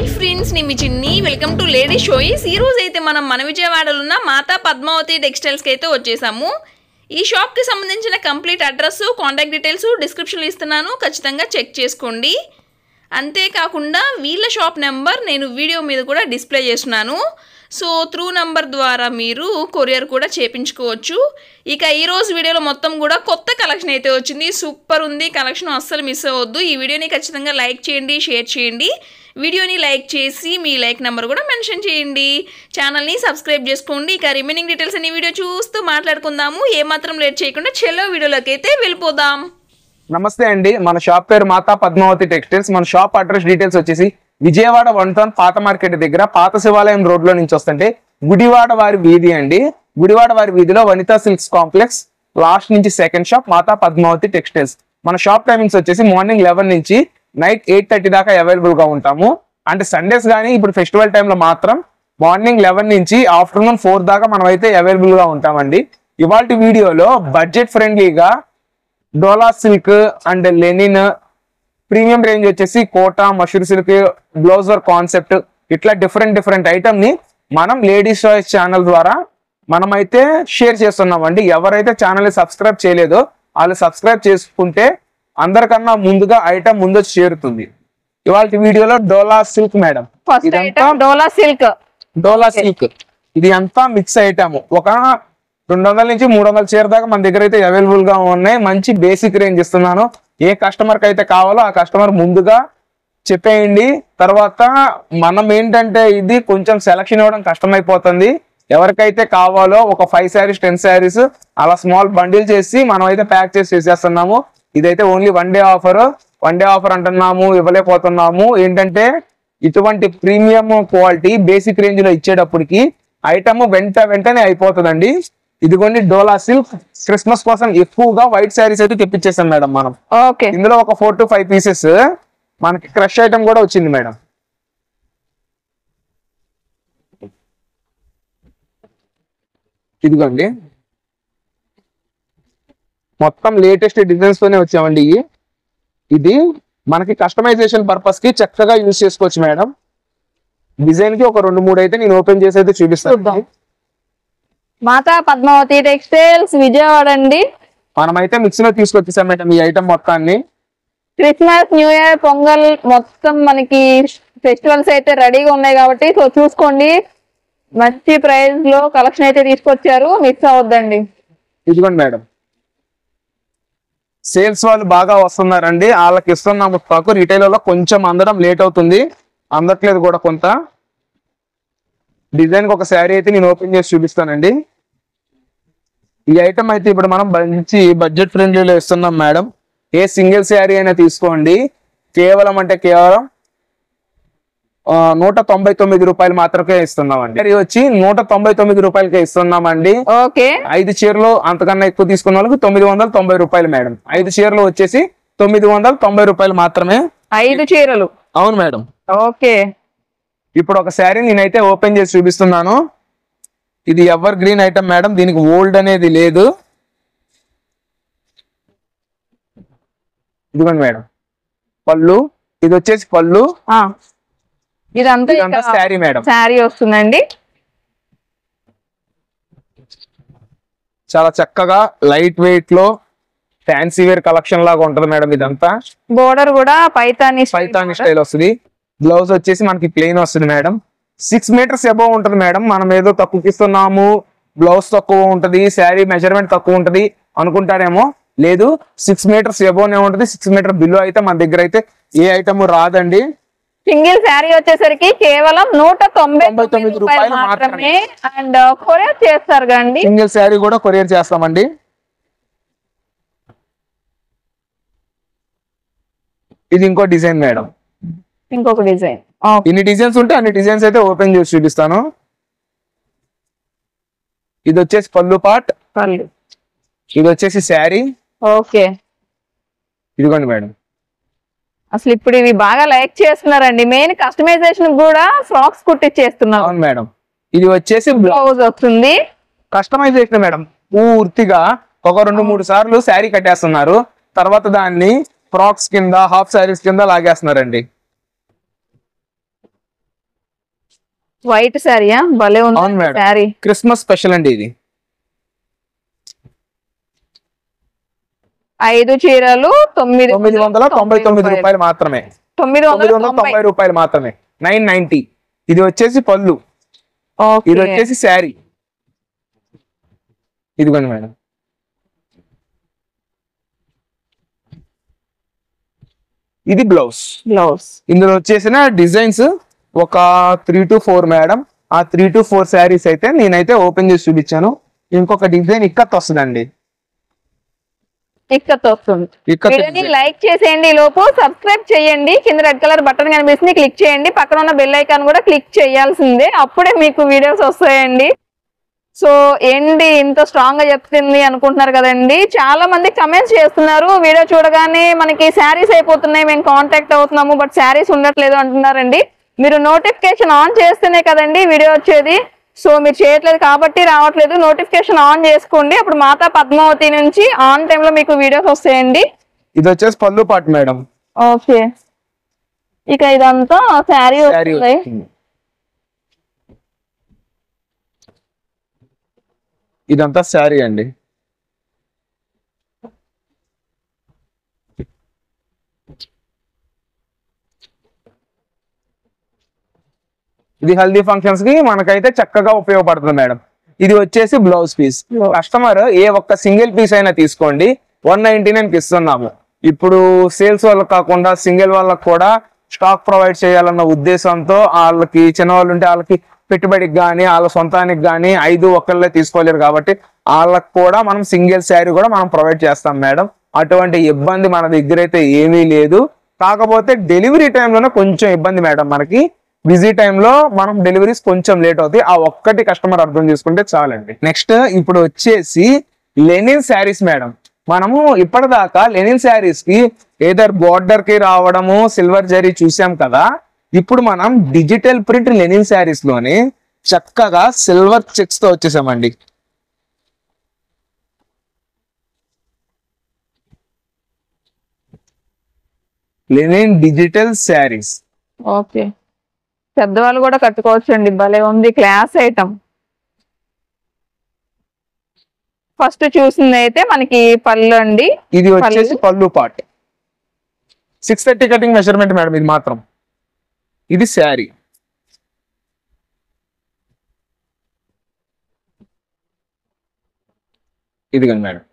Hi friends, నేను మీ చిన్ని. వెల్కమ్ టు లేడీ షోయిస్. ఈ రోజు అయితే మనం మన విజయవాడలో ఉన్న మాతా పద్మావతి టెక్స్టైల్స్కి అయితే వచ్చేసాము. ఈ షాప్కి సంబంధించిన కంప్లీట్ అడ్రస్, కాంటాక్ట్ డీటెయిల్స్ డిస్క్రిప్షన్లో ఇస్తున్నాను, ఖచ్చితంగా చెక్ చేసుకోండి. అంతేకాకుండా వీళ్ళ షాప్ నెంబర్ నేను వీడియో మీద కూడా డిస్ప్లే చేస్తున్నాను. సో త్రూ నెంబర్ ద్వారా మీరు కొరియర్ కూడా చేయించుకోవచ్చు. ఇక ఈరోజు వీడియోలో మొత్తం కూడా కొత్త కలెక్షన్ అయితే వచ్చింది. సూపర్ ఉంది కలెక్షన్, అస్సలు మిస్ అవ్వద్దు. ఈ వీడియోని ఖచ్చితంగా లైక్ చేయండి, షేర్ చేయండి. వీడియోని లైక్ చేసి మీ లైక్ నెంబర్ కూడా మెన్షన్ చేయండి. ఛానల్ని సబ్స్క్రైబ్ చేసుకోండి. ఇక రిమైనింగ్ డీటెయిల్స్ అన్ని వీడియో చూస్తూ మాట్లాడుకుందాము. ఏమాత్రం లేట్ చేయకుండా చెల్లో వీడియోలోకి అయితే వెళ్ళిపోదాం. నమస్తే అండి, మన షాప్ పేరు మాతా పద్మావతి టెక్స్టైల్స్. మన షాప్ అడ్రస్ డీటెయిల్స్ వచ్చేసి విజయవాడ 1 టౌన్ పాత మార్కెట్ దగ్గర పాత శివాలయం రోడ్ లో నుంచి వస్తుంటే గుడివాడ వారి వీధి అండి. గుడివాడ వారి వీధిలో వనితా సిల్క్స్ కాంప్లెక్స్ లాస్ట్ నుంచి సెకండ్ షాప్ మాతా పద్మావతి టెక్స్టైల్స్. మన షాప్ టైమింగ్స్ వచ్చేసి మార్నింగ్ 11 నుంచి నైట్ 8:30 దాకా అవైలబుల్ గా ఉంటాము. అంటే సండేస్ కానీ ఇప్పుడు ఫెస్టివల్ టైంలో మాత్రం మార్నింగ్ 11 నుంచి ఆఫ్టర్నూన్ 4 దాకా మనం అయితే అవైలబుల్ గా ఉంటామండి. ఇవాళ వీడియోలో బడ్జెట్ ఫ్రెండ్లీగా Dola silk and linen premium range వచ్చేసి కోటా, మషూర్ సిల్క్, బ్లౌజర్ కాన్సెప్ట్, ఇట్లా డిఫరెంట్ ఐటమ్ ని మనం లేడీస్ చాయిస్ ఛానల్ ద్వారా మనమైతే షేర్ చేస్తున్నామండి. ఎవరైతే ఛానల్ ని సబ్స్క్రైబ్ చేయలేదో వాళ్ళు సబ్స్క్రైబ్ చేసుకుంటే అందరికన్నా ముందుగా ఐటమ్ ముందొచ్చి చేరుతుంది. ఇవాళ వీడియోలో డోలా సిల్క్ మేడం, డోలా సిల్క్ ఇది అంతా మిక్స్ ఐటమ్. ఒక 200 నుంచి 300 చీర దాకా మన దగ్గర అయితే అవైలబుల్ గా ఉన్నాయి. మంచి బేసిక్ రేంజ్ ఇస్తున్నాను. ఏ కస్టమర్ కి అయితే కావాలో ఆ కస్టమర్ ముందుగా చెప్పేయండి. తర్వాత మనం ఏంటంటే ఇది కొంచెం సెలక్షన్ ఇవ్వడం కష్టమైపోతుంది. ఎవరికైతే కావాలో ఒక 5 శారీస్ 10 శారీస్ అలా స్మాల్ బండిల్ చేసి మనం అయితే ప్యాక్ చేసి చేసేస్తున్నాము. ఇదైతే ఓన్లీ వన్ డే ఆఫర్ అంటున్నాము, ఇవ్వలేకపోతున్నాము. ఏంటంటే ఇటువంటి ప్రీమియం క్వాలిటీ బేసిక్ రేంజ్ లో ఇచ్చేటప్పటికి ఐటమ్ వెంటనే అయిపోతుందండి. ఇదిగోండి డోలా సిల్క్. క్రిస్మస్ కోసం ఎక్కువగా వైట్ శారీస్ అయితే తెప్పించేసాం మేడం మనం. ఇందులో ఒక 4 to 5 పీసెస్ మనకి క్రష్ ఐటమ్ కూడా వచ్చింది మేడం. ఇదిగోండి మొత్తం లేటెస్ట్ డిజైన్స్ తోనే వచ్చామండి. ఇది మనకి కస్టమైజేషన్ పర్పస్ కి చక్కగా యూజ్ చేసుకోవచ్చు మేడం. డిజైన్ కి ఒక 2-3 అయితే నేను ఓపెన్ చేసి అయితే చూపిస్తాను. మాతా పద్మావతి టెక్స్టైల్స్ విజయవాడ అండి. మనమైతే మిక్స్ లో తీసుకొచ్చేసాం మేడం ఈ ఐటమ్ మొత్తాన్ని. క్రిస్మస్, న్యూ ఇయర్, పొంగల్ మొత్తం మనకి ఫెస్టివల్స్ అయితే రెడీగా ఉన్నాయి కాబట్టి సో చూసుకోండి. మంచి ప్రైస్ లో కలెక్షన్ అయితే తీసుకొచ్చారు, మిక్స్ అవద్దండి. ఇదిగోండి మేడం, సేల్స్ వాళ్ళు బాగా వస్తున్నారండి, వాళ్ళకి ఇస్తున్నాము స్టాక్. రిటైల్ లో కొంచెం అందడం లేట్ అవుతుంది, అందట్లేదు కూడా కొంత. డిజైన్ ఒక శారీ అయితే నేను ఓపెన్ చేసి చూపిస్తానండి. ఈ ఐటమ్ అయితే ఇప్పుడు మనం మంచి బడ్జెట్ ఫ్రెండ్లీలో ఇస్తున్నాం మేడం. ఏ సింగిల్ శారీ అయినా తీసుకోండి, కేవలం 199 రూపాయలు మాత్రమే ఇస్తున్నామండి. శారీ వచ్చి 199 రూపాయలకే ఇస్తున్నామండి. 5 చీరలు అంతకన్నా ఎక్కువ తీసుకున్న వాళ్ళకి 990 రూపాయలు మేడం. 5 చీరలు వచ్చేసి 990 రూపాయలు మాత్రమే. 5 చీరలు? అవును మేడం. ఓకే, ఇప్పుడు ఒక శారీ నేనైతే ఓపెన్ చేసి చూపిస్తున్నాను. ఇది ఎవర్ గ్రీన్ ఐటమ్ మేడం, దీనికి ఓల్డ్ అనేది లేదు. ఇదిగోండి మేడం పళ్ళు, ఇది వచ్చేసి పళ్ళు, ఇదంతా శారీ మేడం. శారీ వస్తుందండి. చాలా చక్కగా లైట్ వెయిట్ లో ఫ్యాన్సీ వేర్ కలెక్షన్ లాగా ఉంటది మేడం. ఇదంతా బోర్డర్ కూడా పైతాని స్టైల్ వస్తుంది. బ్లౌజ్ వచ్చేసి మనకి ప్లెయిన్ వస్తుంది మేడం. 6 మీటర్స్ అబౌవ్ ఉంటుంది మేడం. మనం ఏదో తక్కువకి ఇస్తున్నాము, బ్లౌజ్ తక్కువ ఉంటది, శారీ మెజర్మెంట్ తక్కువ ఉంటది అనుకుంటారేమో. లేదు, 6 మీటర్స్ అబౌవ్ ఉంటది. 6 మీటర్ బిలో అయితే మన దగ్గర అయితే ఏ ఐటమ్ రాదండి. సింగిల్ శారీ వచ్చేసరికి కేవలం 199 రూపాయలు మాత్రమే. అండ్ కొరియర్ చేస్తారు కండి, సింగిల్ శారీ కూడా కొరియర్ చేస్తామండి. ఇది ఇంకో డిజైన్ మేడం, ఇంకొక డిజైన్. ఇన్ని డిజైన్స్ ఉంటే అన్ని డిజైన్స్ అయితే ఓపెన్ చేసి చూపిస్తాను. ఇది వచ్చేసి పళ్ళు పార్ట్, ఇది వచ్చేసి శారీ. ఓకే, ఇదిగోండి మేడం. అసలు ఇప్పుడు ఇవి బాగా లైక్ చేస్తున్నారండి. మెయిన్ కస్టమైజేషన్ కూడా ఫ్రాక్స్ కుట్టిచ్చేస్తున్నారు. అవును మేడం. ఇది వచ్చేసి బ్లౌజ్ వస్తుంది, కస్టమైజేషన్ మేడం. పూర్తిగా ఒక 2-3 సార్లు శారీ కట్టేస్తున్నారు, తర్వాత దాన్ని ఫ్రాక్స్ కింద, హాఫ్ శారీస్ కింద లాగేస్తున్నారండి. వైట్ శారీయా భలే అవును ఉంది మేడం. శారీ. క్రిస్మస్ స్పెషల్ అండి ఇది. 5 చీరలు 999 రూపాయలు మాత్రమే. 990 రూపాయలు మాత్రమే. 990. ఇది వచ్చేసి పళ్ళు, ఇది వచ్చేసి శారీ. ఇదిగోండి మేడం. ఇది బ్లౌజ్. ఇందులో వచ్చేసిన డిజైన్స్ ఒక 3 to 4 మేడం. ఆ 3 to 4 శారీస్ అయితే నేనైతే ఓపెన్ చేసి చూపించాను. ఇంకొక డిజైన్ ఇక్కత్ వస్తుందండి. ఇక్కత్ వస్తుంది. వీడియోని లైక్ చేసేయండి, లోపు సబ్స్క్రైబ్ చేయండి. కింద రెడ్ కలర్ బటన్ కనిపిస్తుంది, క్లిక్ చేయండి. పక్కన ఉన్న బెల్ ఐకాన్ కూడా క్లిక్ చేయాల్సిందే, అప్పుడే మీకు వీడియోస్ వస్తాయండి. సో ఏంటి ఇంత స్ట్రాంగ్ గా చెప్తుంది అనుకుంటున్నారు కదండి. చాలా మంది కమెంట్స్ చేస్తున్నారు, వీడియో చూడగానే మనకి శారీస్ అయిపోతున్నాయి, మేము కాంటాక్ట్ అవుతున్నాము బట్ శారీస్ ఉండట్లేదు అంటున్నారండి. మీరు నోటిఫికేషన్ ఆన్ చేస్తేనే కదండి వీడియో వచ్చేది. సో మీరు చేయట్లేదు కాబట్టి రావట్లేదు. నోటిఫికేషన్ ఆన్ చేసుకోండి, అప్పుడు మాతా పద్మావతి నుంచి ఆన్ టైమ్ లో మీకు వీడియోస్ వస్తాయండి. ఇది వచ్చేసి పళ్ళు పాటు మేడం. ఓకే, ఇక ఇదంతా శారీ వస్తుంది. ఇదంతా శారీ అండి. ఇది హల్దీ ఫంక్షన్స్ కి మనకైతే చక్కగా ఉపయోగపడుతుంది మేడం. ఇది వచ్చేసి బ్లౌజ్ పీస్. కస్టమర్ ఏ ఒక్క సింగిల్ పీస్ అయినా తీసుకోండి 199 ఇస్తున్నాము. ఇప్పుడు సేల్స్ వాళ్ళకి కాకుండా సింగిల్ వాళ్ళకి కూడా స్టాక్ ప్రొవైడ్ చేయాలన్న ఉద్దేశంతో, వాళ్ళకి చిన్నవాళ్ళు ఉంటే వాళ్ళకి పెట్టుబడికి కానీ వాళ్ళ సొంతానికి కానీ 5 ఒక్కళ్ళే తీసుకోలేరు కాబట్టి వాళ్ళకి కూడా మనం సింగిల్ శారీ కూడా మనం ప్రొవైడ్ చేస్తాం మేడం. అటువంటి ఇబ్బంది మన దగ్గర అయితే ఏమీ లేదు. కాకపోతే డెలివరీ టైంలోనే కొంచెం ఇబ్బంది మేడం. మనకి బిజీ టైంలో మనం డెలివరీస్ కొంచెం లేట్ అవుతాయి. ఆ ఒక్కటి కస్టమర్ అర్థం చేసుకుంటే చాలండి. నెక్స్ట్ ఇప్పుడు వచ్చేసి లెనిన్ శారీస్ మేడం. మనము ఇప్పటిదాకా లెనిన్ శారీస్ కి ఏదర్ బోర్డర్ కి రావడము సిల్వర్ జరీ చూసాం కదా. ఇప్పుడు మనం డిజిటల్ ప్రింట్ లెనిన్ శారీస్ లోనే చక్కగా సిల్వర్ చెక్స్ తో వచ్చేసామండి. Lenin digital saris. ఓకే, పెద్దవాళ్ళు కూడా కట్టుకోవచ్చు అండి, భలే ఉంది, క్లాస్ ఐటమ్. ఫస్ట్ చూసింది అయితే మనకి పళ్ళు అండి. ఇది వచ్చేసి పళ్ళు పార్ట్ 630 కటింగ్ మెజర్మెంట్ మేడం. ఇది మాత్రం ఇది శారీ. ఇదిగోండి మేడం.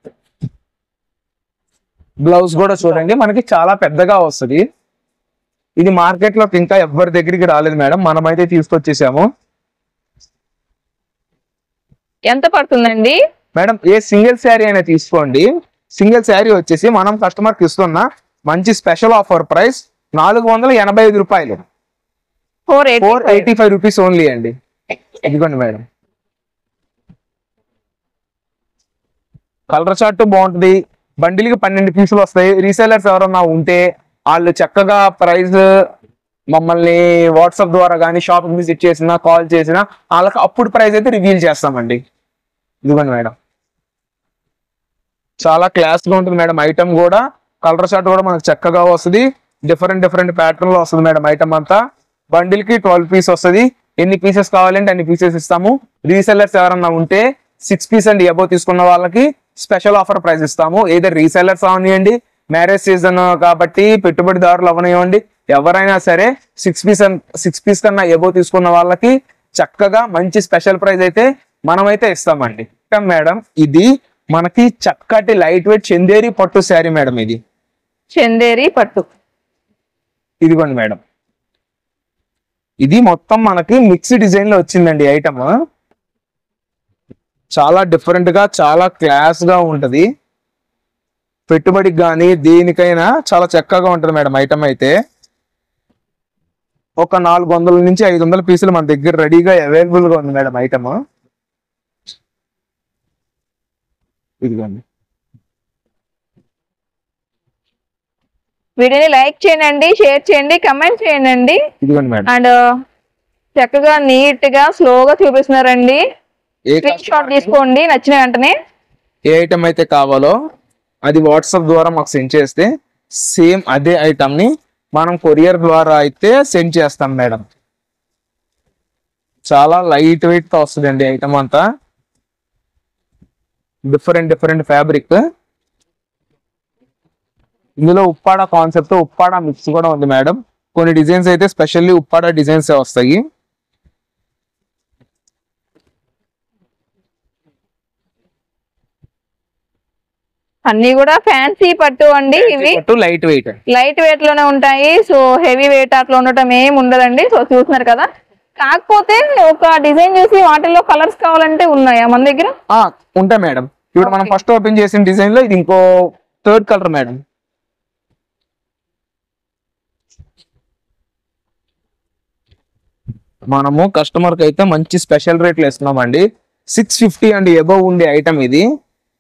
బ్లౌజ్ కూడా చూడండి మనకి చాలా పెద్దగా వస్తుంది. ఇది మార్కెట్ లోకి ఇంకా ఎవరి దగ్గరికి రాలేదు మేడం, మనమైతే తీసుకొచ్చేసాము. ఎంత పడుతుందండి మేడం? ఏ సింగిల్ శారీ అయినా తీసుకోండి. సింగిల్ శారీ వచ్చేసి మనం కస్టమర్ కి ఇస్తున్న మంచి స్పెషల్ ఆఫర్ ప్రైస్ 485 రూపాయలు. 485 రూపీస్ ఓన్లీ అండి. ఇదిగోండి మేడం. కలర్ చార్ట్ బాగుంటుంది. బండిల్కి 12 పీసులు వస్తాయి. రీసెలర్స్ ఎవరన్నా ఉంటే వాళ్ళు చక్కగా ప్రైస్ మమ్మల్ని వాట్సాప్ ద్వారా కానీ షాప్ విజిట్ చేసినా కాల్ చేసినా వాళ్ళకి అప్పుడు ప్రైస్ అయితే రివీల్ చేస్తామండి. ఇదిగోండి మేడం, చాలా క్లాస్ గా ఉంటుంది మేడం. ఐటమ్ కూడా కలర్ చార్ట్ కూడా మనకు చక్కగా వస్తుంది. డిఫరెంట్ ప్యాటర్న్ లో వస్తుంది మేడం. ఐటమ్ అంతా బండిల్ కి 12 పీస్ వస్తుంది. ఎన్ని పీసెస్ కావాలంటే అన్ని పీసెస్ ఇస్తాము. రీసెల్లర్స్ ఎవరన్నా ఉంటే 6 పీస్ అండ్ అబౌవ్ తీసుకున్న వాళ్ళకి స్పెషల్ ఆఫర్ ప్రైస్ ఇస్తాము. ఏదైనా రీసెల్లర్స్ అవనివ్వండి, మ్యారేజ్ సీజన్ కాబట్టి పెట్టుబడిదారులు అవనివ్వండి, ఎవరైనా సరే 6 పీస్ కన్నా అబౌవ్ తీసుకున్న వాళ్ళకి చక్కగా మంచి స్పెషల్ ప్రైస్ అయితే మనమైతే ఇస్తామండి. మేడం ఇది మనకి చక్కటి లైట్ వెయిట్ చందేరి పట్టు శారీ మేడం. ఇది చందేరి పట్టు. ఇదిగోండి మేడం, ఇది మొత్తం మనకి మిక్స్ డిజైన్ లో వచ్చిందండి. ఐటమ్ చాలా డిఫరెంట్ గా చాలా క్లాస్ గా ఉంటది. పెట్టుబడికి కానీ దేనికైనా చాలా చక్కగా ఉంటది మేడం. ఐటమ్ అయితే ఒక 400 నుంచి 500 పీసులు మన దగ్గర రెడీగా అవైలబుల్ గా ఉంది మేడం ఐటమ్. ఇదిగోండి. వీడియోని లైక్ చేయండి, షేర్ చేయండి, కమెంట్ చేయండి. ఇదిగోండి మేడం. అండ్ చక్కగా నీట్ గా స్లోగా చూపిస్తున్నారండి. స్క్రీన్ షాట్ తీసుకోండి నచ్చిన వెంటనే. ఏ ఐటమ్ అయితే కావాలో అది వాట్సాప్ ద్వారా మాకు సెండ్ చేస్తే సేమ్ అదే ఐటమ్ ని మనం కొరియర్ ద్వారా అయితే సెండ్ చేస్తాం మేడం. చాలా లైట్ వెయిట్ తో వస్తుందండి ఐటమ్ అంతా. Different fabric. ఇందులో ఉప్పాడ కాన్సెప్ట్, ఉప్పాడ మిక్స్ కూడా ఉంది మేడం. కొన్ని డిజైన్స్ అయితే స్పెషల్లీ ఉప్పాడ డిజైన్స్ వస్తాయి. అన్ని కూడా ఫ్యాన్సీ పట్టు అండి. ఇవి లైట్ వెయిట్ లోనే ఉంటాయి. సో హెవీ వెయిట్ అట్లా ఉండటం ఏమి ఉండదండి. సో చూస్తున్నారు కదా. కాకపోతే ఒక డిజైన్ చూసి వాటిల్లో కలర్స్ కావాలంటే ఉన్నాయా మన దగ్గర? ఉంటాయి మేడం. ఇప్పుడు మనం ఫస్ట్ ఓపెన్ చేసిన డిజైన్ లో ఇది ఇంకో థర్డ్ కలర్ మేడం. మనము కస్టమర్ కి అయితే మంచి స్పెషల్ రేట్లు ఇస్తున్నామండి. 650 అండ్ అబవ్ ఉండే ఐటమ్ ఇది.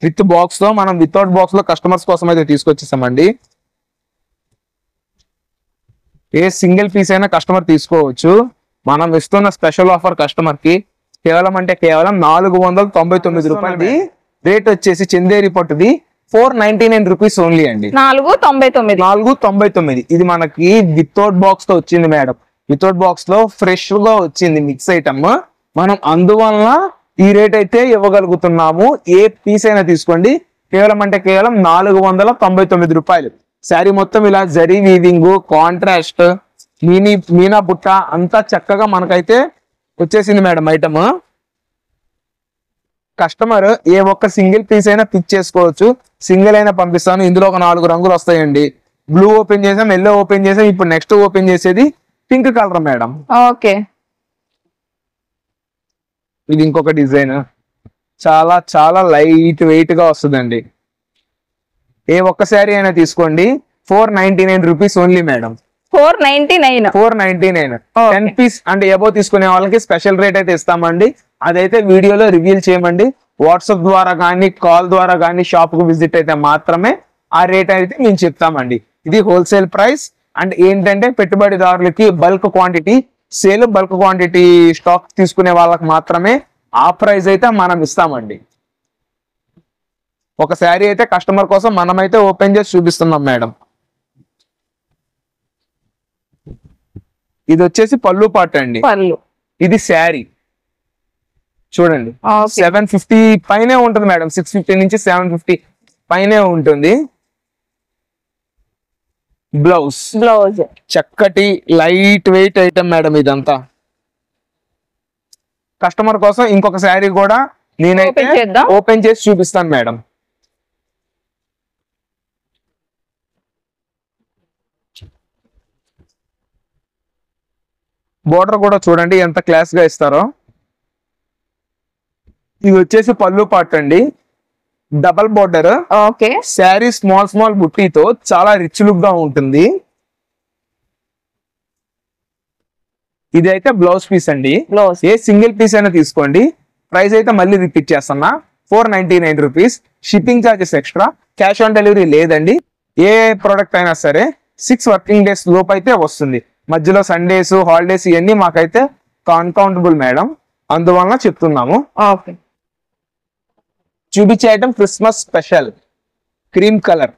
విత్ బాక్స్ లో, మనం వితౌట్ బాక్స్ లో కస్టమర్స్ కోసం అయితే తీసుకొచ్చేసామండి. ఏ సింగిల్ పీస్ అయినా కస్టమర్ తీసుకోవచ్చు. మనం ఇస్తున్న స్పెషల్ ఆఫర్ కస్టమర్ కి కేవలం 499 రూపాయలది. రేట్ వచ్చేసి చందేరి పట్టుది 499 రూపీస్ ఓన్లీ అండి. 499. ఇది మనకి వితౌట్ బాక్స్ తో వచ్చింది మేడం. వితౌట్ బాక్స్ లో ఫ్రెష్ గా వచ్చింది మిక్స్ ఐటమ్. మనం అందువలన ఈ రేట్ అయితే ఇవ్వగలుగుతున్నాము. ఏ పీస్ అయినా తీసుకోండి, కేవలం 499 రూపాయలు. శారీ మొత్తం ఇలా జరీ వీవింగ్, కాంట్రాస్ట్, మీనా బుట్ట అంతా చక్కగా మనకైతే వచ్చేసింది మేడం ఐటమ్. కస్టమర్ ఏ ఒక్క సింగిల్ పీస్ అయినా పిక్ చేసుకోవచ్చు. సింగిల్ అయినా పంపిస్తాను. ఇందులో ఒక 4 రంగులు వస్తాయండి. బ్లూ ఓపెన్ చేసాం, ఎల్లో ఓపెన్ చేసాం. ఇప్పుడు నెక్స్ట్ ఓపెన్ చేసేది పింక్ కలర్ మేడం. ఓకే, ఇది ఇంకొక డిజైన్. చాలా లైట్ వెయిట్ గా వస్తుందండి. ఏ ఒక్క శారీ అయినా తీసుకోండి, 499 రూపీస్ ఓన్లీ మేడం. 499. 10 పీస్ అంటే అబౌవ్ తీసుకునే వాళ్ళకి స్పెషల్ రేట్ అయితే ఇస్తామండి. అదైతే వీడియోలో రివీల్ చేయమండి. వాట్సాప్ ద్వారా కానీ, కాల్ ద్వారా కానీ షాప్ కు విజిట్ అయితే మాత్రమే ఆ రేట్ అయితే మేము చెప్తామండి. ఇది హోల్సేల్ ప్రైస్. అండ్ ఏంటంటే పెట్టుబడిదారులకి bulk quantity sale, bulk quantity stock తీసుకునే వాళ్ళకి మాత్రమే ఆ ప్రైస్ అయితే మనం ఇస్తామండి. ఒక శారీ అయితే కస్టమర్ కోసం మనమైతే ఓపెన్ చేసి చూపిస్తున్నాం మేడం. ఇది వచ్చేసి పళ్ళు పాట అండి. ఇది శారీ చూడండి. 750 పైనే ఉంటుంది మేడం. 650 నుంచి 750 పైనే ఉంటుంది. బ్లౌజ్ చక్కటి లైట్ వెయిట్ ఐటమ్ మేడం. ఇదంతా కస్టమర్ కోసం ఇంకొక శారీ కూడా నేనైతే ఓపెన్ చేసి చూపిస్తాను మేడం. బోర్డర్ కూడా చూడండి ఎంత క్లాస్ గా ఇస్తారో. ఇది వచ్చేసి పళ్ళు పార్ట్ అండి. Double border. శారీ స్మాల్ బుట్టీతో చాలా రిచ్ లుక్ గా ఉంటుంది. ఇది అయితే బ్లౌజ్ పీస్ అండి. ఏ సింగిల్ పీస్ అయినా తీసుకోండి. ప్రైస్ అయితే మళ్ళీ రిపీట్ చేస్తున్నా, 499 rupees. Shipping charges extra. Cash on delivery లేదండి. ఏ ప్రోడక్ట్ అయినా సరే 6 వర్కింగ్ డేస్ లోపు అయితే వస్తుంది. మధ్యలో సండేస్, హాలిడేస్ ఇవన్నీ మాకైతే అన్కౌంటబుల్ మేడం. అందువలన చెప్తున్నాము. చూపించే item Christmas special cream colour.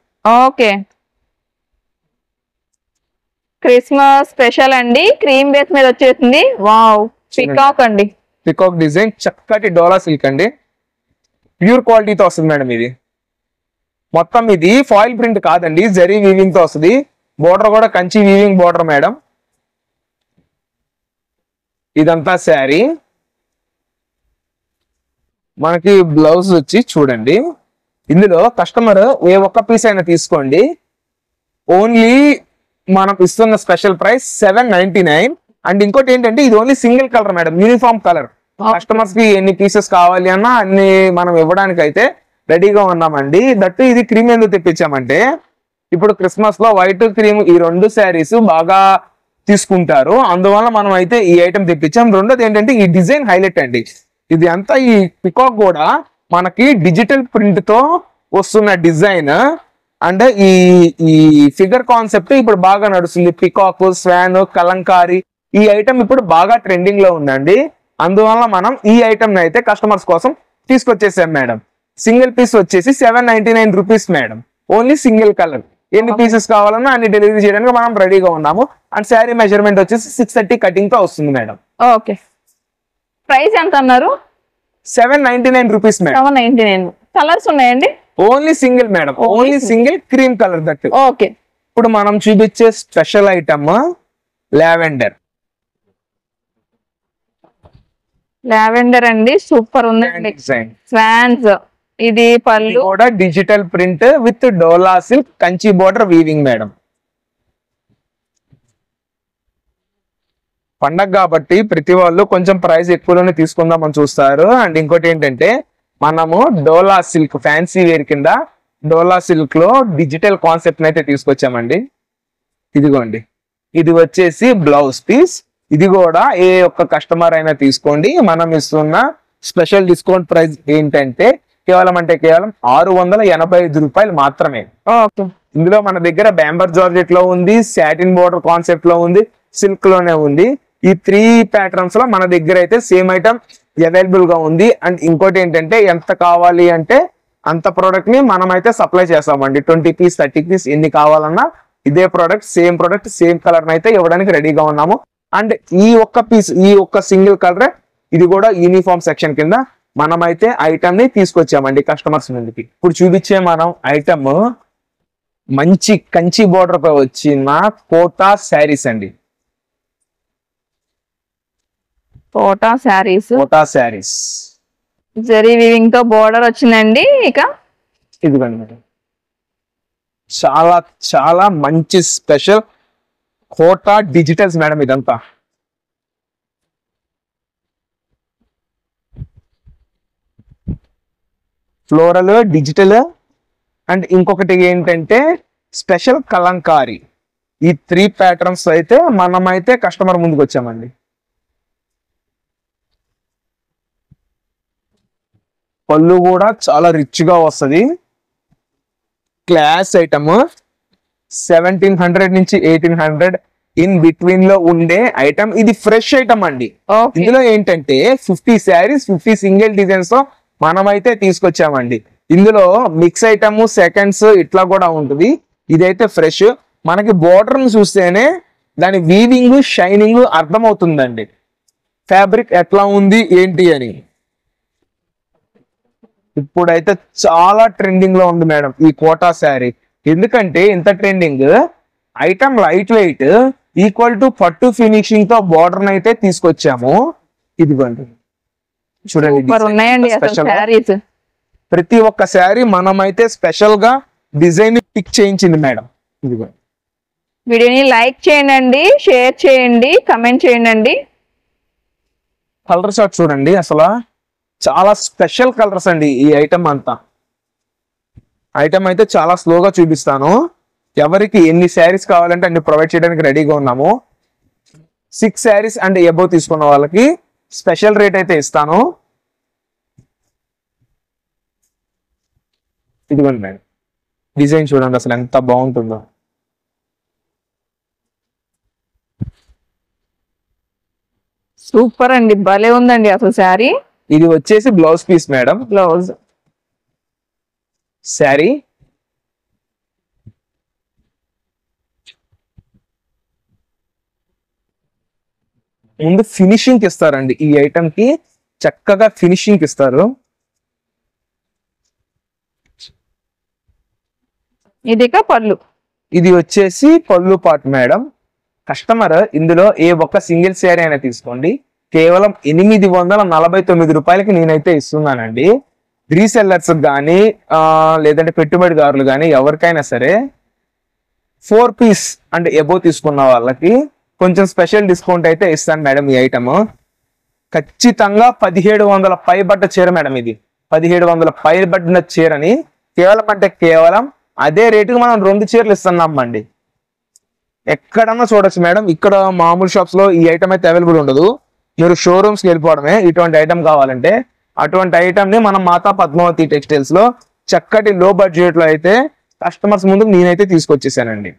Christmas special అండి. క్రీమ్ బేస్ మీద వచ్చేసింది. వావ్, పికాక్ అండి. పికాక్ డిజైన్, చక్కటి డోలా సిల్క్ అండి. ప్యూర్ క్వాలిటీతో వస్తుంది మేడం. ఇది మొత్తం ఇది ఫాయిల్ ప్రింట్ కాదండి, జరీ వీవింగ్ తో వస్తుంది. బోర్డర్ కూడా కంచి వీవింగ్ బోర్డర్ మేడం. ఇదంతా శారీ. మనకి బ్లౌజ్ వచ్చి చూడండి. ఇందులో కస్టమర్ ఏ ఒక్క పీస్ అయినా తీసుకోండి, ఓన్లీ మనం ఇస్తున్న స్పెషల్ ప్రైస్ 799. అండ్ ఇంకోటి ఏంటంటే ఇది only single colour madam, uniform colour. Customers కి ఎన్ని పీసెస్ కావాలి అన్నా అన్ని మనం ఇవ్వడానికి అయితే రెడీగా ఉన్నామండి. దట్టు ఇది క్రీమ్ ఎందుకు తెప్పించామంటే, ఇప్పుడు క్రిస్మస్ లో వైట్ క్రీమ్ ఈ 2 శారీస్ బాగా తీసుకుంటారు. అందువల్ల మనం అయితే ఈ ఐటమ్ తెప్పించాం. రెండోది ఏంటంటే ఈ డిజైన్ హైలైట్ అండి. ఇది అంతా ఈ పికాక్ కూడా మనకి డిజిటల్ ప్రింట్ తో వస్తున్న డిజైన్. అంటే ఈ ఫిగర్ కాన్సెప్ట్ ఇప్పుడు బాగా నడుస్తుంది. పికాక్, స్వాన్, కలంకారీ ఈ ఐటమ్ ఇప్పుడు బాగా ట్రెండింగ్ లో ఉందండి. అందువల్ల మనం ఈ ఐటమ్ అయితే కస్టమర్స్ కోసం తీసుకొచ్చేసాం మేడం. సింగిల్ పీస్ వచ్చేసి 799 rupees madam. Only single colour. ఎన్ని పీసెస్ కావాలన్నా అన్ని డెలివరీ చేయడానికి మనం రెడీగా ఉన్నాము. అండ్ శారీ మెజర్మెంట్ వచ్చేసి 630 కటింగ్ తో వస్తుంది మేడం. ప్రైస్ ఎంత అన్నారు? 799 రూపీస్ మేడం. 799. కలర్స్ ఉన్నాయండి? Only single madam, only single cream colour that. Okay. ఇప్పుడు మనం చూపించే స్పెషల్ ఐటమ్ లావెండర్. లావెండర్ అండి, సూపర్ ఉందండి. స్వాన్స్, ఇది పళ్ళు కూడా digital print with dola silk Kanchi border weaving madam. పండగ కాబట్టి ప్రతి వాళ్ళు కొంచెం ప్రైస్ ఎక్కువలోనే తీసుకుందామని చూస్తారు. అండ్ ఇంకోటి ఏంటంటే మనము డోలా సిల్క్ ఫ్యాన్సీ వేర్ కింద డోలా సిల్క్ లో డిజిటల్ కాన్సెప్ట్ అయితే తీసుకొచ్చామండి. ఇదిగోండి, ఇది వచ్చేసి బ్లౌజ్ పీస్. ఇది కూడా ఏ ఒక్క కస్టమర్ అయినా తీసుకోండి. మనం ఇస్తున్న స్పెషల్ డిస్కౌంట్ ప్రైస్ ఏంటంటే కేవలం 685 రూపాయలు మాత్రమే. ఇందులో మన దగ్గర బ్యాంబర్ జార్జెట్ లో ఉంది, సాటిన్ బోర్డర్ కాన్సెప్ట్ లో ఉంది, సిల్క్ లోనే ఉంది. ఈ 3 ప్యాటర్న్స్ లో మన దగ్గర అయితే సేమ్ ఐటమ్ అవైలబుల్ గా ఉంది. అండ్ ఇంకోటి ఏంటంటే ఎంత కావాలి అంటే అంత ప్రోడక్ట్ ని మనం అయితే సప్లై చేస్తామండి. 20 పీస్ 30 పీస్ ఎన్ని కావాలన్నా ఇదే ప్రోడక్ట్ సేమ్ కలర్ అయితే ఇవ్వడానికి రెడీగా ఉన్నాము. అండ్ ఈ ఒక్క పీస్, ఈ ఒక్క సింగిల్ కలర్, ఇది కూడా యూనిఫామ్ సెక్షన్ కింద మనమైతే ఐటమ్ ని తీసుకొచ్చామండి కస్టమర్స్ ముందుకి. ఇప్పుడు చూపించే మనం ఐటమ్ మంచి కంచి బోర్డర్ పై వచ్చిన కోటా శారీస్ అండి. కోటా శారీస్ జరీ వీవింగ్ తో బోర్డర్ వచ్చిందండి. ఇక ఇదిగోండి మేడం, చాలా చాలా మంచి స్పెషల్ కోటా డిజిటల్స్ మేడం. ఇదంతా ఫ్లోరల్, డిజిటల్ అండ్ ఇంకొకటి ఏంటంటే స్పెషల్ కలంకారీ. ఈ 3 ప్యాటర్న్స్ అయితే మనమైతే కస్టమర్ ముందుకు వచ్చామండి. పళ్ళు కూడా చాలా రిచ్ గా వస్తుంది. క్లాస్ ఐటమ్ 1700 నుంచి 1800 ఇన్ బిట్వీన్ లో ఉండే ఐటమ్. ఇది ఫ్రెష్ ఐటమ్ అండి. ఇందులో ఏంటంటే 50 శారీస్ 50 సింగిల్ డిజైన్స్ తో మనమైతే తీసుకొచ్చామండి. ఇందులో మిక్స్ ఐటమ్, సెకండ్స్ ఇట్లా కూడా ఉంటుంది. ఇదైతే ఫ్రెష్. మనకి బోర్డర్ ని చూస్తేనే దాని వీవింగ్, షైనింగ్ అర్థమవుతుందండి, ఫ్యాబ్రిక్ ఎట్లా ఉంది ఏంటి అని. ఇప్పుడైతే చాలా ట్రెండింగ్ లో ఉంది మేడం ఈ కోటా శారీ. ఎందుకంటే ఇంత trending item light weight, equal to పట్టు ఫినిషింగ్ తో బోర్డర్ అయితే తీసుకొచ్చాము. ఇదిగోండి చూడండి, ప్రతి ఒక్క శారీ మనమైతే స్పెషల్ గా డిజైన్ పిక్ చేయించింది మేడం. ఇదిగోండి, వీడియోని లైక్ చేయండి, షేర్ చేయండి, కమెంట్ చేయండి. కలర్ షార్ట్ చూడండి, అసలు చాలా స్పెషల్ కలర్స్ అండి. ఈ ఐటమ్ అంతా ఐటమ్ అయితే చాలా స్లోగా చూపిస్తాను. ఎవరికి ఎన్ని శారీస్ కావాలంటే అన్ని ప్రొవైడ్ చేయడానికి రెడీగా ఉన్నాము. 6 శారీస్ అండ్ అబోవ్ తీసుకున్న వాళ్ళకి స్పెషల్ రేట్ అయితే ఇస్తాను. ఇదిగోండి మేడం, డిజైన్ చూడండి అసలు ఎంత బాగుంటుందో. సూపర్ అండి, భలే ఉందండి అసలు శారీ. ఇది వచ్చేసి blouse piece madam. Blouse sari ముందు ఫినిషింగ్ ఇస్తారండి. ఈ ఐటమ్ కి చక్కగా ఫినిషింగ్ ఇస్తారు. ఇదిక పళ్ళు, ఇది వచ్చేసి పళ్ళు పార్ట్ మేడం. కస్టమర్ ఇందులో ఏ ఒక్క సింగిల్ శారీ అయినా తీసుకోండి, కేవలం 849 రూపాయలకి నేనైతే ఇస్తున్నానండి. రీసెల్లర్స్ కానీ లేదంటే పెట్టుబడిదారులు కానీ ఎవరికైనా సరే 4 పీస్ అంటే అబోవ్ తీసుకున్న వాళ్ళకి కొంచెం స్పెషల్ డిస్కౌంట్ అయితే ఇస్తాను మేడం. ఈ ఐటమ్ ఖచ్చితంగా 1700 పైబడ్డ చీర మేడం. ఇది 1700 పైబడిన చీరని కేవలం అంటే కేవలం అదే రేటుకి మనం 2 చీరలు ఇస్తున్నాం అండి. ఎక్కడన్నా చూడొచ్చు మేడం. ఇక్కడ మామూలు షాప్స్ లో ఈ ఐటమ్ అయితే అవైలబుల్ ఉండదు. మీరు షోరూమ్స్కి వెళ్ళిపోవడమే. ఇటువంటి ఐటమ్ కావాలంటే అటువంటి ఐటమ్ ని మనం మాతా పద్మావతి టెక్స్టైల్స్ లో చక్కటి లో బడ్జెట్ లో అయితే కస్టమర్స్ ముందుకు నేనైతే తీసుకొచ్చేసానండి.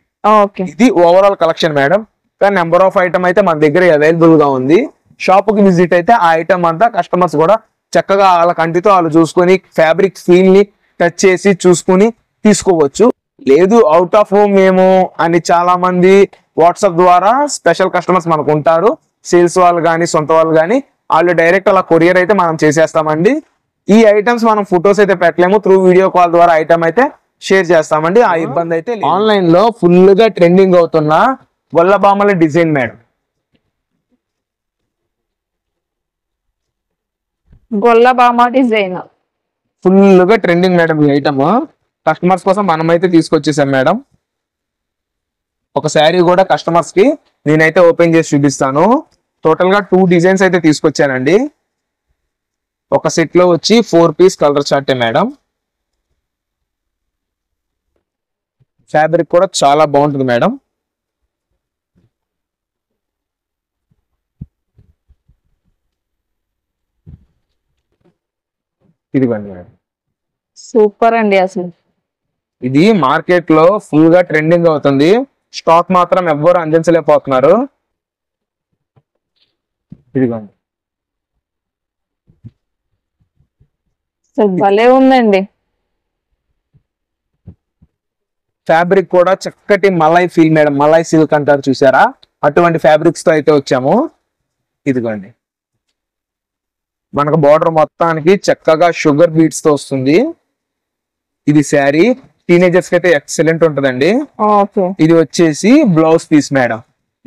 ఇది ఓవరాల్ కలెక్షన్ మేడం. కానీ నెంబర్ ఆఫ్ ఐటమ్ అయితే మన దగ్గర అవైలబుల్ గా ఉంది. షాప్ కి విజిట్ అయితే ఆ ఐటమ్ అంతా కస్టమర్స్ కూడా చక్కగా వాళ్ళ కంటితో వాళ్ళు చూసుకొని ఫ్యాబ్రిక్ ఫీల్ ని టచ్ చేసి చూసుకుని తీసుకోవచ్చు. లేదు అవుట్ ఆఫ్ మేము అని చాలా మంది వాట్సాప్ ద్వారా స్పెషల్ కస్టమర్స్ మనకు ఉంటారు. సేల్స్ వాళ్ళు కానీ సొంత వాళ్ళు కానీ వాళ్ళు డైరెక్ట్ అలా కొరియర్ అయితే మనం చేసేస్తామండి. ఈ ఐటమ్స్ మనం ఫొటోస్ అయితే పెట్టలేము, త్రూ వీడియో కాల్ ద్వారా ఐటమ్ అయితే షేర్ చేస్తామండి. ఆ ఇబ్బంది అయితే ఆన్లైన్ లో ఫుల్ గా ట్రెండింగ్ అవుతున్న వల్లబామల design madam. Gollabama design full గా ట్రెండింగ్ మేడం ఈ ఐటమ్. కస్టమర్స్ కోసం మనమైతే తీసుకొచ్చేసాం మేడం. ఒక శారీ కూడా కస్టమర్స్ కి నేనైతే ఓపెన్ చేసి చూపిస్తాను. టోటల్ గా 2 డిజైన్స్ అయితే తీసుకొచ్చానండి. ఒక సెట్ లో వచ్చి 4 పీస్ కలర్ చార్టే మేడం. ఫ్యాబ్రిక్ కూడా చాలా బాగుంటుంది మేడం. ఇదిగోండి మేడం. సూపర్ అండి. అసలు ఇది మార్కెట్ లో ఫుల్ గా ట్రెండింగ్ అవుతుంది. స్టాక్ మాత్రం ఎవ్వరు అందించలేకపోతున్నారు. ఇదిగోండి. అసలు భలే ఉందండి. ఫ్యాబ్రిక్ కూడా చక్కటి malai feel madam, malai silk అంటారు చూసారా, అటువంటి ఫ్యాబ్రిక్స్ తో అయితే వచ్చాము. ఇదిగోండి. మనకు బార్డర్ మొత్తానికి చక్కగా షుగర్ బీట్స్ తో వస్తుంది. ఇది శారీ టీనేజర్స్ కి అయితే ఎక్సలెంట్ ఉంటదండి. ఇది వచ్చేసి బ్లౌజ్ పీస్ మేడం.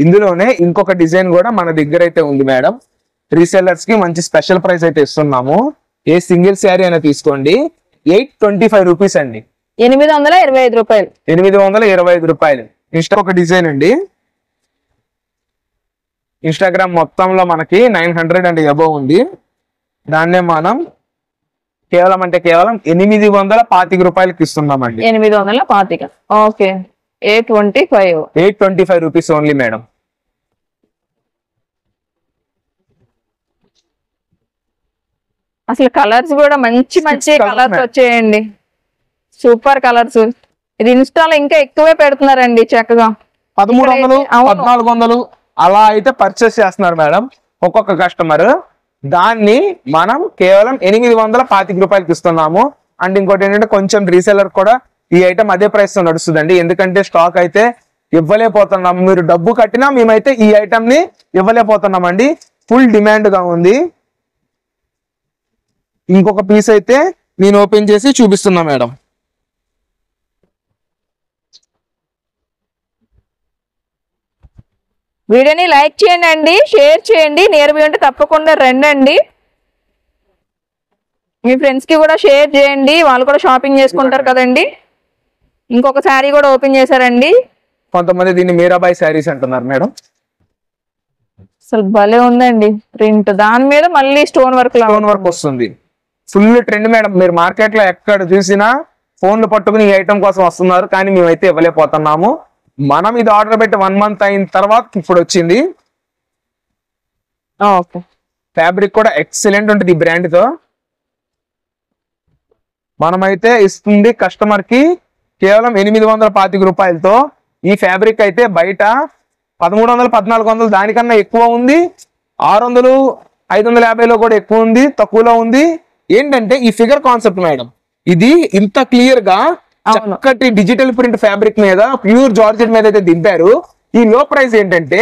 ఇందులోనే ఇంకొక డిజైన్ కూడా మన దగ్గర అయితే ఉంది మేడం. రీసెల్లర్స్ కి మంచి స్పెషల్ ప్రైస్ అయితే ఇస్తున్నాము. ఏ సింగిల్ శారీ అయినా తీసుకోండి, 825 రూపీస్ అండి. 825 రూపాయలు. 825 రూపాయలు. ఒక డిజైన్ అండి. ఇన్స్టాగ్రామ్ మొత్తంలో మనకి 900 అండ్ అబోవ్ ఉంది. దాన్నే మనం కేవలం 825 రూపాయలకి ఇస్తున్నామండి. 825. ఓకే. 825 rupees only madam. అసలు కలర్స్ కూడా మంచి మంచి కలర్స్ వచ్చాయండి. Super colours. ఇది ఇన్స్టాలో ఇంకా ఎక్కువే పెడుతున్నారండి చక్కగా. 1300, 1400 అలా అయితే పర్చేస్ చేస్తున్నారు మేడం ఒక్కొక్క కస్టమర్. దాన్ని మనం కేవలం 825 రూపాయలకి ఇస్తున్నాము. అండ్ ఇంకోటి ఏంటంటే కొంచెం రీసెలర్ కూడా ఈ ఐటమ్ అదే ప్రైస్ తో నడుస్తుందండి. ఎందుకంటే స్టాక్ అయితే ఇవ్వలేకపోతున్నాము. మీరు డబ్బు కట్టినా మేమైతే ఈ ఐటమ్ ని ఇవ్వలేకపోతున్నామండి. ఫుల్ డిమాండ్ గా ఉంది. ఇంకొక పీస్ అయితే నేను ఓపెన్ చేసి చూపిస్తున్నా మేడం. వీడియోని లైక్ చేయండి, షేర్ చేయండి. నియర్ బై ఉంటే తప్పకుండా రండి. మీ ఫ్రెండ్స్ కి కూడా షేర్ చేయండి, వాళ్ళు కూడా షాపింగ్ చేసుకుంటారు కదండి. ఇంకొక శారీ కూడా ఓపెన్ చేశారండి. కొంతమంది దీన్ని మీరాబాయి శారీస్ అంటున్నారు మేడం. అసలు భలే ఉందండి ప్రింట్. దాని మీద మళ్ళీ స్టోన్ వర్క్ వస్తుంది. Full trend madam. మీరు మార్కెట్ లో ఎక్కడ చూసినా ఫోన్లు పట్టుకుని ఈ ఐటమ్ కోసం వస్తున్నారు, కానీ మేమైతే ఇవ్వలేకపోతున్నాము. మనం ఇది ఆర్డర్ పెట్టి 1 మంత్ అయిన తర్వాత ఇప్పుడు వచ్చింది. ఫ్యాబ్రిక్ కూడా ఎక్సలెంట్ ఉంటుంది ఈ బ్రాండ్ తో. మనమైతే ఇస్తుంది కస్టమర్ కి కేవలం 825 రూపాయలతో. ఈ ఫ్యాబ్రిక్ అయితే బయట 1300, 1400 దానికన్నా ఎక్కువ ఉంది. 600, 550లో కూడా ఎక్కువ ఉంది, తక్కువలో ఉంది. ఏంటంటే ఈ ఫిగర్ కాన్సెప్ట్ మేడం. ఇది ఇంత క్లియర్ గా చక్కటి డిజిటల్ ప్రింట్ ఫ్యాబ్రిక్ మీద ప్యూర్ జార్జెట్ మీద అయితే దింపారు. ఈ లో ప్రైస్ ఏంటంటే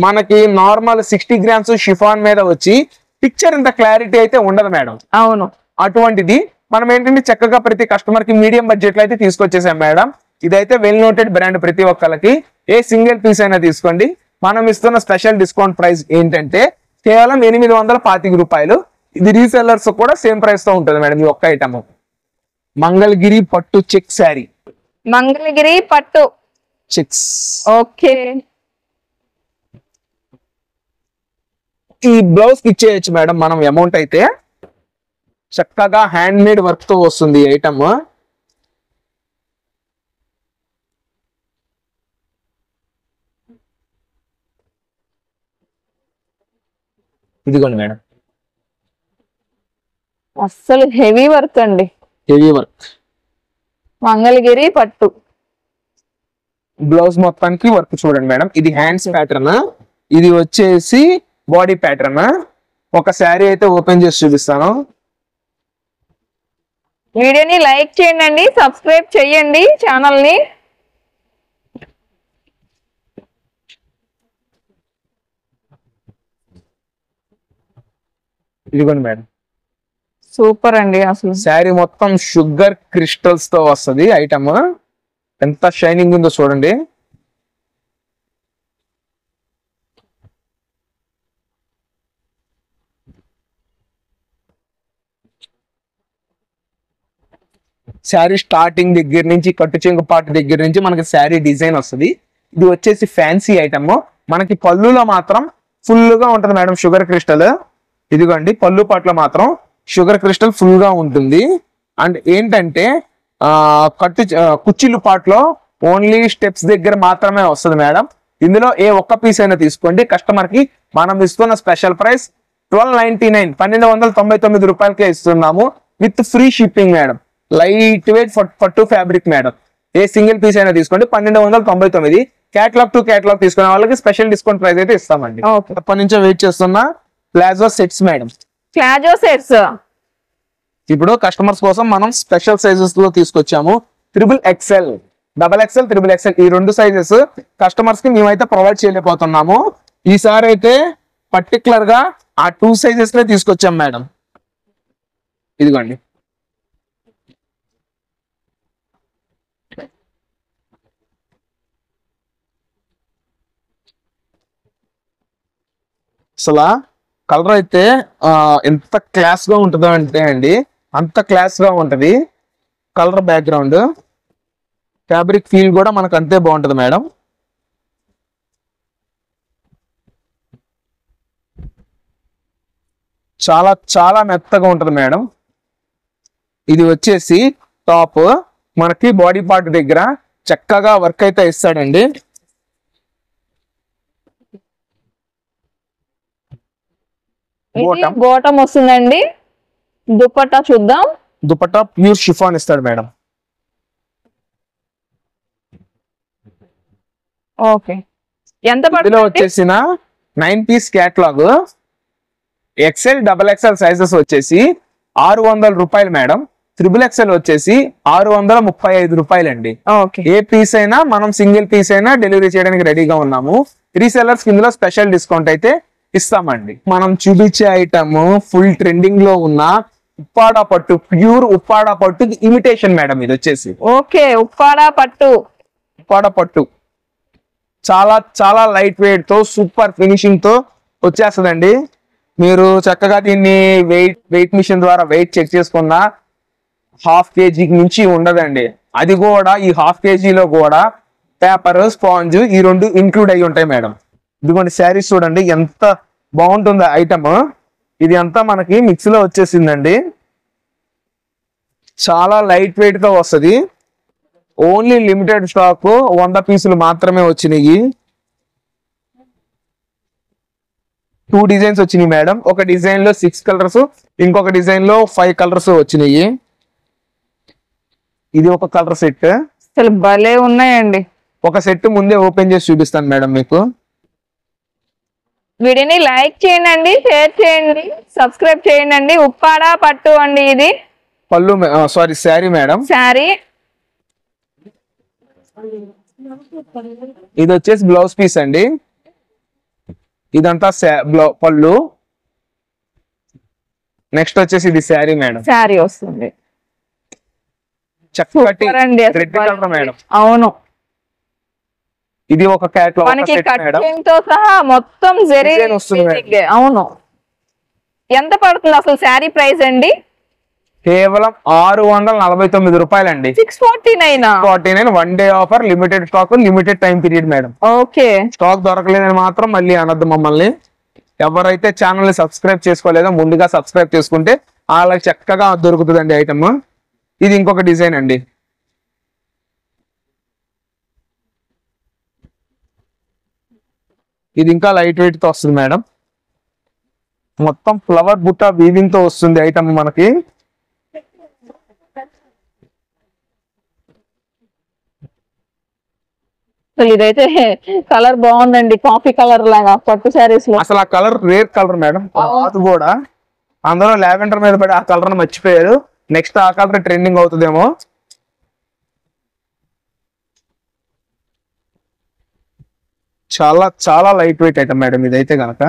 మనకి నార్మల్ 60 గ్రామ్స్ షిఫాన్ మీద వచ్చి పిక్చర్ ఇంత క్లారిటీ అయితే ఉండదు మేడం. అవును. అటువంటిది మనం ఏంటంటే చక్కగా ప్రతి కస్టమర్ కి మీడియం బడ్జెట్ లో అయితే తీసుకొచ్చేసాం మేడం. ఇదైతే వెల్ నోటెడ్ బ్రాండ్. ప్రతి ఒక్కరికి ఏ సింగిల్ పీస్ అయినా తీసుకోండి. మనం ఇస్తున్న స్పెషల్ డిస్కౌంట్ ప్రైస్ ఏంటంటే కేవలం 825 రూపాయలు. ఇది రీసెల్లర్స్ కూడా సేమ్ ప్రైస్ తో ఉంటుంది మేడం. ఈ ఒక్క ఐటమ్ మంగళగిరి పట్టు చెక్ శారీ. మంగళగిరి పట్టు చెక్స్. ఓకే. ఈ బ్లౌజ్ కి ఇచ్చేయచ్చు మేడం మనం అమౌంట్ అయితే. చక్కగా హ్యాండ్ మేడ్ వర్క్ తో వస్తుంది ఈ ఐటమ్. ఇదిగోండి మేడం. అస్సలు హెవీ వర్క్ అండి. Heavy work. మంగళగిరి పట్టు. బ్లౌజ్ మొత్తానికి వర్క్ చూడండి మేడం. ఇది హ్యాండ్స్ ప్యాటర్న్, ఇది వచ్చేసి బాడీ ప్యాటర్న్. ఒక శారీ అయితే ఓపెన్ చేసి చూపిస్తాను. వీడియోని లైక్ చేయండి, సబ్స్క్రైబ్ చేయండి ఛానల్ ని. ఇదిగోండి మేడం, సూపర్ అండి అసలు. శారీ మొత్తం షుగర్ క్రిస్టల్స్ తో వస్తుంది ఐటమ్. ఎంత షైనింగ్ ఉందో చూడండి. శారీ స్టార్టింగ్ దగ్గర నుంచి కట్టు చెంగు పాటు దగ్గర నుంచి మనకి శారీ డిజైన్ వస్తుంది. ఇది వచ్చేసి ఫ్యాన్సీ ఐటమ్. మనకి పళ్ళులో మాత్రం ఫుల్ గా ఉంటది మేడం షుగర్ క్రిస్టల్. ఇదిగోండి పళ్ళు పాటలో మాత్రం షుగర్ క్రిస్టల్ ఫుల్ గా ఉంటుంది. అండ్ ఏంటంటే కుచ్చిళ్ళు పాటలో ఓన్లీ స్టెప్స్ దగ్గర మాత్రమే వస్తుంది మేడం. ఇందులో ఏ ఒక్క పీస్ అయినా తీసుకోండి, కస్టమర్ కి మనం ఇస్తున్న స్పెషల్ ప్రైస్ 1299 1299 రూపాయలకే ఇస్తున్నాము with free shipping madam. Light weight పట్టు fabric madam. A single piece అయినా తీసుకోండి 1299. క్యాటలాగ్ టు క్యాటలాగ్ తీసుకునే వాళ్ళకి స్పెషల్ డిస్కౌంట్ ప్రైస్ అయితే ఇస్తామండి. ఎప్పటి నుంచో వెయిట్ చేస్తున్నా palazzo sets madam. Palazzo sets ఇప్పుడు కస్టమర్స్ కోసం మనం స్పెషల్ సైజెస్ లో తీసుకొచ్చాము. XXL, XXL, XXL ఈ రెండు సైజెస్ కస్టమర్స్ కి మేమైతే ప్రొవైడ్ చేయలేకపోతున్నాము. ఈసారి అయితే పర్టికులర్ గా ఆ 2 సైజెస్ లో తీసుకొచ్చాం మేడం. ఇదిగోండి అసలు కలర్ అయితే ఎంత క్లాస్ గా ఉంటుందో అంటే అండి, అంత క్లాస్ గా ఉంటది. కలర్ బ్యాక్గ్రౌండ్ ఫ్యాబ్రిక్ ఫీల్ కూడా మనకు అంతే బాగుంటది మేడం. చాలా చాలా మెత్తగా ఉంటది మేడం. ఇది వచ్చేసి టాప్ మనకి బాడీ పార్ట్ దగ్గర చక్కగా వర్క్ అయితే ఇస్తాడండి. బాటమ్ వస్తుందండి. దుపట్టా చూద్దాం. దుపట్టా ప్యూర్ షిఫాన్ ఇస్తాడు మేడం. ఓకే, ఎంత ఇందులో పడుతుంది? వచ్చేసిన 9 piece catalogue XL, XXL sizes వచ్చేసి 600 రూపాయలు మేడం. XXL వచ్చేసి 635 రూపాయలు అండి. ఓకే, ఏ పీస్ అయినా మనం సింగిల్ పీస్ అయినా డెలివరీ చేయడానికి రెడీగా ఉన్నాము. రీసెల్లర్స్ ఇందులో స్పెషల్ డిస్కౌంట్ అయితే ఇస్తామండి. మనం చూపించే ఐటమ్ ఫుల్ ట్రెండింగ్ లో ఉన్న ఉప్పాడ పట్టు, ప్యూర్ ఉప్పాడ పట్టు ఇమిటేషన్ మేడం. ఇది వచ్చేసి ఓకే ఉప్పాడ పట్టు. ఉప్పాడ పట్టు చాలా చాలా లైట్ వెయిట్ తో సూపర్ ఫినిషింగ్ తో వచ్చేస్తుందండి. మీరు చక్కగా దీన్ని వెయిట్ మిషన్ ద్వారా వెయిట్ చెక్ చేసుకున్న 1/2 kg నుంచి ఉండదండి. అది కూడా ఈ 1/2 kgలో కూడా పేపర్, స్పాంజ్ ఈ రెండు ఇంక్లూడ్ అయ్యి ఉంటాయి మేడం. ఇదిగోండి శారీస్ చూడండి ఎంత బాగుంటుందో ఐటమ్. ఇది అంతా మనకి మిక్స్ లో వచ్చేసిందండి. చాలా లైట్ వెయిట్ గా వస్తుంది. ఓన్లీ లిమిటెడ్ స్టాక్ 100 పీసులు మాత్రమే వచ్చినాయి. 2 డిజైన్స్ వచ్చినాయి మేడం. ఒక డిజైన్ లో 6 కలర్స్, ఇంకొక డిజైన్ లో 5 కలర్స్ వచ్చినాయి. ఇది ఒక కలర్ సెట్. అసలు భలే ఉన్నాయండి. ఒక సెట్ ముందే ఓపెన్ చేసి చూపిస్తాను మేడం మీకు. వీడియోని లైక్ చేయండి, షేర్ చేయండి, సబ్స్క్రైబ్ చేయండి. ఉప్పాడ పట్టు అండి. ఇది పళ్ళు సారీ శారీ మేడం. శారీ ఇది వచ్చేసి బ్లౌజ్ పీస్ అండి. ఇదంతా పళ్ళు. నెక్స్ట్ వచ్చేసి ఇది శారీ మేడం. శారీ వస్తుంది. చక్కటి సూపర్ అండి, అసలు రెడ్ కలర్ మేడం. అవును, ఇది ఒక క్యాట్లాగ్ మనకి సెట్ మేడం. కటింగ్ తో సహా మొత్తం జరీ డిజైన్ వస్తుంది మేడం. అవును. ఎంత పడుతుంది అసలు శారీ ప్రైస్ అండి? కేవలం 649 రూపాయలండి. 649. 49 1 day offer, limited stock, limited time period madam. Okay, stock దొరకలేదని మాత్రం మళ్ళీ అనద్దు మమ్మల్ని. ఎవరైతే ఛానల్ ని సబ్స్క్రైబ్ చేసుకోలేదో ముందుగా సబ్స్క్రైబ్ చేసుకుంటే వాళ్ళకి చక్కగా దొరుకుతుందండి ఐటమ్. ఇది ఇంకొక డిజైన్ అండి. ఇది ఇంకా లైట్ వెయిట్ తో వస్తుంది మేడం. మొత్తం ఫ్లవర్ బుట్ట వీవింగ్ తో వస్తుంది ఐటమ్ మనకి. ఇదైతే కలర్ బాగుందండి, కాఫీ కలర్ లాగా పట్టు శారీస్ లో. అసలు ఆ కలర్ రేర్ కలర్ మేడం. అది కూడా అందరూ లావెండర్ మీద పడి ఆ కలర్ ని మర్చిపోయారు. నెక్స్ట్ ఆ కలర్ ట్రెండింగ్ అవుతుందేమో. చాలా చాలా లైట్ వెయిట్ ఐటమ్ మేడం ఇదైతే గనక.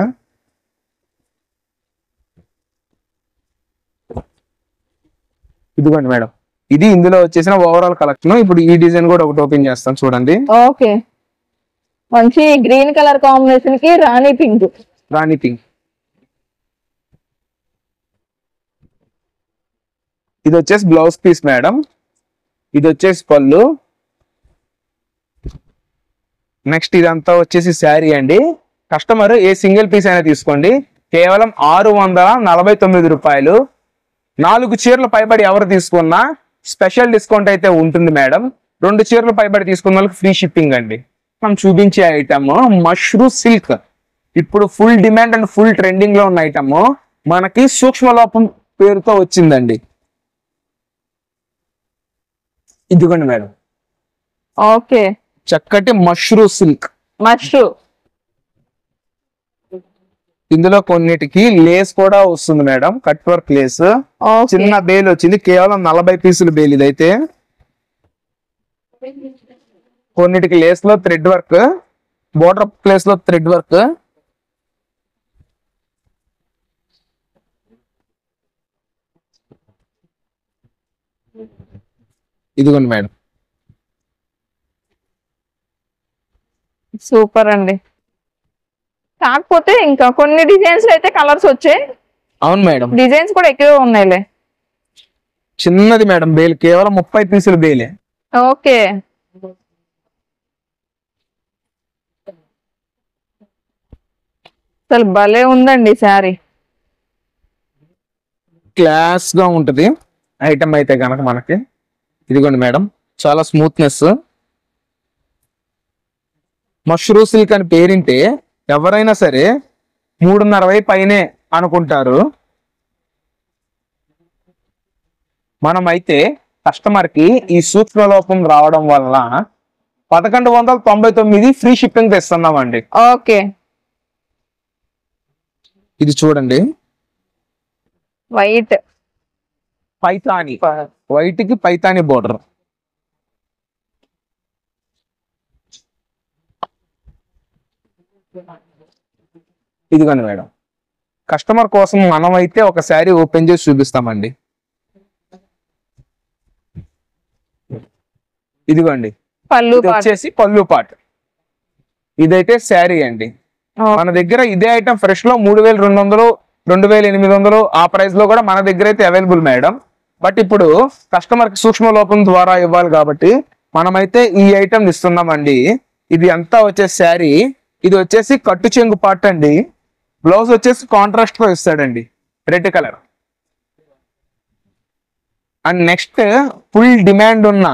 ఇదిగోండి మేడం, ఇది ఇందులో వచ్చేసిన ఓవరాల్ కలెక్షన్. ఇప్పుడు ఈ డిజైన్ కూడా ఒకటి ఓపెన్ చేస్తాను చూడండి. ఓకే, మంచి గ్రీన్ కలర్ కాంబినేషన్ కి రాణి పింక్. రాణి పింక్. ఇది వచ్చేసి బ్లౌజ్ పీస్ మేడం, ఇది వచ్చేసి పళ్ళు. నెక్స్ట్ ఇదంతా వచ్చేసి శారీ అండి. కస్టమర్ ఏ సింగిల్ పీస్ అయినా తీసుకోండి, కేవలం 649 రూపాయలు. 4 చీరలు పైబడి ఎవరు తీసుకున్నా స్పెషల్ డిస్కౌంట్ అయితే ఉంటుంది మేడం. 2 చీరలు పైబడి తీసుకున్న వాళ్ళకి ఫ్రీ షిప్పింగ్ అండి. మనం చూపించే ఐటమ్ మష్రూమ్ సిల్క్, ఇప్పుడు full demand and full trending లో ఉన్న ఐటమ్ మనకి సూక్ష్మ లోపం పేరుతో వచ్చిందండి. ఇదిగోండి మేడం, ఓకే, చక్కటి మష్రూమ్ సిల్క్. మష్రూమ్. ఇందులో కొన్నిటికి లేస్ కూడా వస్తుంది మేడం, కట్ వర్క్ లేస్. చిన్న బేల్ వచ్చింది, కేవలం 40 పీసులు బేల్. ఇదైతే కొన్నిటికి లేస్ లో థ్రెడ్ వర్క్, బోర్డర్ ప్లేస్ లో థ్రెడ్ వర్క్. ఇదిగోండి మేడం, సూపర్ అండి. కాకపోతే ఇంకా కొన్ని డిజైన్స్ లో అయితే కలర్స్ వచ్చాయి. అవును మేడం, డిజైన్స్ కూడా ఎక్కువ ఉన్నాయిలే. చిన్నది మేడం బేల్, కేవలం 30 పీసులు బేలే. ఓకే, అసలు భలే ఉందండి శారీ. క్లాస్ గా ఉంటది ఐటమ్ అయితే కనుక మనకి. ఇదిగోండి మేడం, చాలా స్మూత్నెస్. మష్రూమ్ సిల్క్ అని పేరింటే ఎవరైనా సరే 3.5 పైనే అనుకుంటారు. మనమైతే కస్టమర్ కి ఈ సూక్ష్మ లోపం రావడం వల్ల 1199 ఫ్రీ షిప్పింగ్ తెస్తున్నామండి. ఓకే, ఇది చూడండి, వైట్ పైతాని, వైట్ కి పైతాని బోర్డర్. ఇదిగోండి మేడం, కస్టమర్ కోసం మనమైతే ఒక శారీ ఓపెన్ చేసి చూపిస్తామండి. ఇదిగోండి, పళ్ళు ఇది వచ్చేసి పళ్ళు పాట్. ఇదైతే శారీ అండి. మన దగ్గర ఇదే ఐటమ్ ఫ్రెష్ లో 3200, 2800 ఆ ప్రైస్ లో కూడా మన దగ్గర అయితే అవైలబుల్ మేడం. బట్ ఇప్పుడు కస్టమర్ కి సూక్ష్మ లోపం ద్వారా ఇవ్వాలి కాబట్టి మనమైతే ఈ ఐటమ్ ఇస్తున్నామండి. ఇది అంతా వచ్చేసి శారీ. ఇది వచ్చేసి కట్టు చెంగు పార్ట్ అండి. బ్లౌజ్ వచ్చేసి కాంట్రాస్ట్ లో ఇస్తాడండి, red colour. And next full demand ఉన్న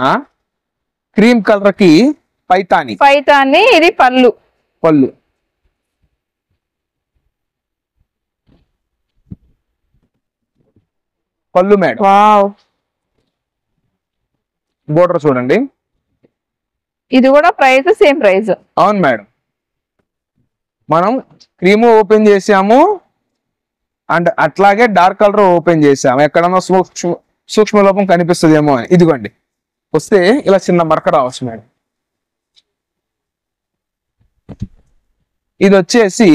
క్రీమ్ కలర్ కి పైతాని. పైతాని, ఇది పళ్ళు. పళ్ళు పళ్ళు మేడం. వావ్, బోర్డర్ చూడండి. ఇది కూడా ప్రైస్ సేమ్ ప్రైస్. అవును మేడం, మనం క్రీమ్ ఓపెన్ చేసాము అండ్ అట్లాగే డార్క్ కలర్ ఓపెన్ చేసాము, ఎక్కడన్నా సూక్ష్మ లోపం కనిపిస్తుందేమో అని. ఇదిగోండి, వస్తే ఇలా చిన్న మరక రావచ్చు మేడం. ఇది వచ్చేసి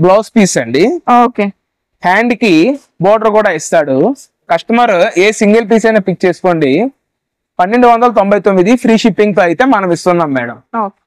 బ్లౌజ్ పీస్ అండి. ఓకే, హ్యాండ్ కి బోర్డర్ కూడా ఇస్తాడు. కస్టమర్ ఏ సింగిల్ పీస్ అయినా పిక్ చేసుకోండి, 1299 ఫ్రీ షిప్పింగ్ తో అయితే మనం ఇస్తున్నాం మేడం. ఓకే.